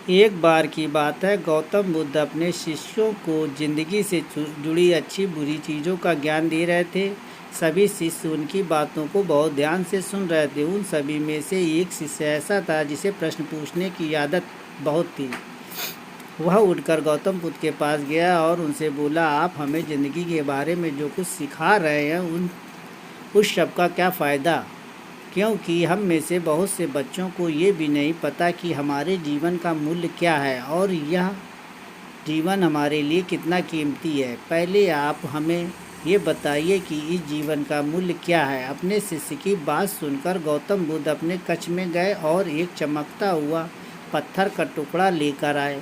एक बार की बात है, गौतम बुद्ध अपने शिष्यों को जिंदगी से जुड़ी अच्छी बुरी चीज़ों का ज्ञान दे रहे थे। सभी शिष्य उनकी बातों को बहुत ध्यान से सुन रहे थे। उन सभी में से एक शिष्य ऐसा था जिसे प्रश्न पूछने की आदत बहुत थी। वह उठकर गौतम बुद्ध के पास गया और उनसे बोला, आप हमें ज़िंदगी के बारे में जो कुछ सिखा रहे हैं उस सब का क्या फ़ायदा? क्योंकि हम में से बहुत से बच्चों को ये भी नहीं पता कि हमारे जीवन का मूल्य क्या है और यह जीवन हमारे लिए कितना कीमती है। पहले आप हमें ये बताइए कि इस जीवन का मूल्य क्या है। अपने शिष्य की बात सुनकर गौतम बुद्ध अपने कक्ष में गए और एक चमकता हुआ पत्थर का टुकड़ा लेकर आए।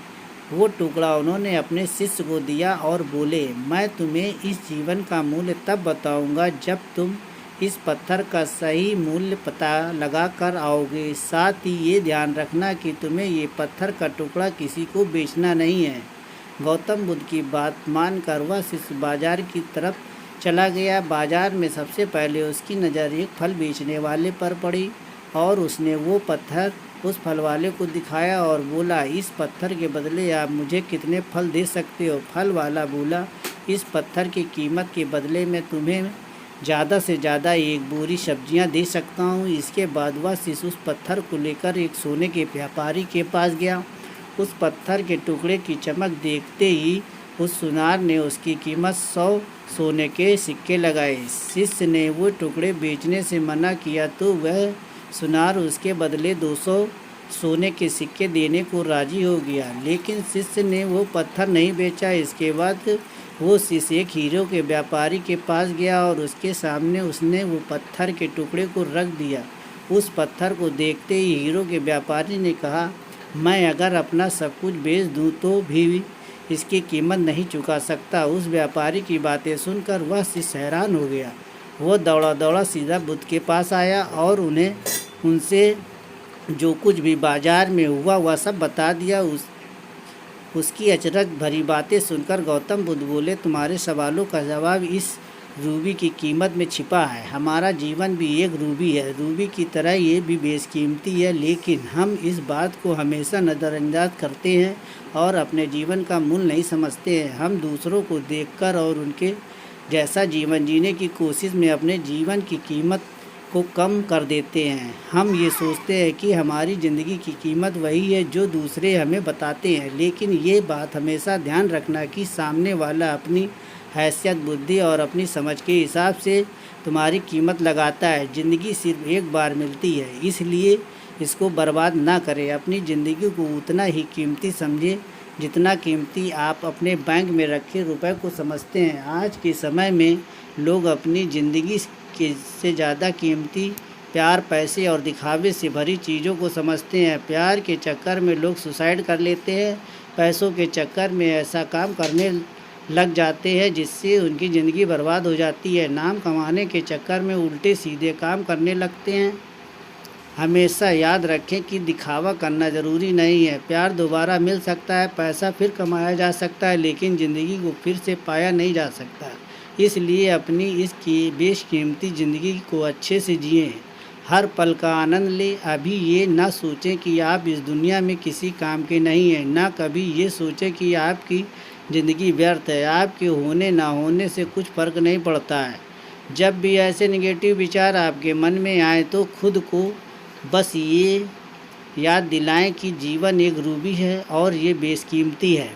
वो टुकड़ा उन्होंने अपने शिष्य को दिया और बोले, मैं तुम्हें इस जीवन का मूल्य तब बताऊंगा जब तुम इस पत्थर का सही मूल्य पता लगा कर आओगे। साथ ही ये ध्यान रखना कि तुम्हें ये पत्थर का टुकड़ा किसी को बेचना नहीं है। गौतम बुद्ध की बात मानकर वह शिष्य बाजार की तरफ चला गया। बाजार में सबसे पहले उसकी नज़र एक फल बेचने वाले पर पड़ी और उसने वो पत्थर उस फल वाले को दिखाया और बोला, इस पत्थर के बदले आप मुझे कितने फल दे सकते हो? फल वाला बोला, इस पत्थर की कीमत के बदले में तुम्हें ज़्यादा से ज़्यादा एक बोरी सब्जियां दे सकता हूं। इसके बाद वह शिष्य उस पत्थर को लेकर एक सोने के व्यापारी के पास गया। उस पत्थर के टुकड़े की चमक देखते ही उस सुनार ने उसकी कीमत 100 सोने के सिक्के लगाए। शिष्य ने वो टुकड़े बेचने से मना किया तो वह सुनार उसके बदले 200 सोने के सिक्के देने को राजी हो गया, लेकिन शिष्य ने वो पत्थर नहीं बेचा। इसके बाद वो शिष्य एक हीरो के व्यापारी के पास गया और उसके सामने उसने वो पत्थर के टुकड़े को रख दिया। उस पत्थर को देखते ही हीरो के व्यापारी ने कहा, मैं अगर अपना सब कुछ बेच दूं तो भी इसकी कीमत नहीं चुका सकता। उस व्यापारी की बातें सुनकर वह शिष्य हैरान हो गया। वो दौड़ा दौड़ा सीधा बुद्ध के पास आया और उनसे जो कुछ भी बाजार में हुआ वह सब बता दिया। उसकी अचरज भरी बातें सुनकर गौतम बुद्ध बोले, तुम्हारे सवालों का जवाब इस रूबी की कीमत में छिपा है। हमारा जीवन भी एक रूबी है। रूबी की तरह ये भी बेशकीमती है, लेकिन हम इस बात को हमेशा नज़रअंदाज करते हैं और अपने जीवन का मूल्य नहीं समझते हैं। हम दूसरों को देखकर और उनके जैसा जीवन जीने की कोशिश में अपने जीवन की कीमत को कम कर देते हैं। हम ये सोचते हैं कि हमारी ज़िंदगी की कीमत वही है जो दूसरे हमें बताते हैं, लेकिन ये बात हमेशा ध्यान रखना कि सामने वाला अपनी हैसियत, बुद्धि और अपनी समझ के हिसाब से तुम्हारी कीमत लगाता है। ज़िंदगी सिर्फ एक बार मिलती है, इसलिए इसको बर्बाद ना करें। अपनी ज़िंदगी को उतना ही कीमती समझें जितना कीमती आप अपने बैंक में रखे रुपए को समझते हैं। आज के समय में लोग अपनी ज़िंदगी से ज़्यादा कीमती प्यार, पैसे और दिखावे से भरी चीज़ों को समझते हैं। प्यार के चक्कर में लोग सुसाइड कर लेते हैं। पैसों के चक्कर में ऐसा काम करने लग जाते हैं जिससे उनकी ज़िंदगी बर्बाद हो जाती है। नाम कमाने के चक्कर में उल्टे सीधे काम करने लगते हैं। हमेशा याद रखें कि दिखावा करना ज़रूरी नहीं है। प्यार दोबारा मिल सकता है, पैसा फिर कमाया जा सकता है, लेकिन ज़िंदगी को फिर से पाया नहीं जा सकता। इसलिए अपनी इसकी बेशकीमती ज़िंदगी को अच्छे से जिएं, हर पल का आनंद लें। अभी ये ना सोचें कि आप इस दुनिया में किसी काम के नहीं हैं, ना कभी ये सोचें कि आपकी ज़िंदगी व्यर्थ है। आपके होने ना होने से कुछ फ़र्क नहीं पड़ता है। जब भी ऐसे नेगेटिव विचार आपके मन में आए तो खुद को बस ये याद दिलाएं कि जीवन एक रूबी है और ये बेशकीमती है।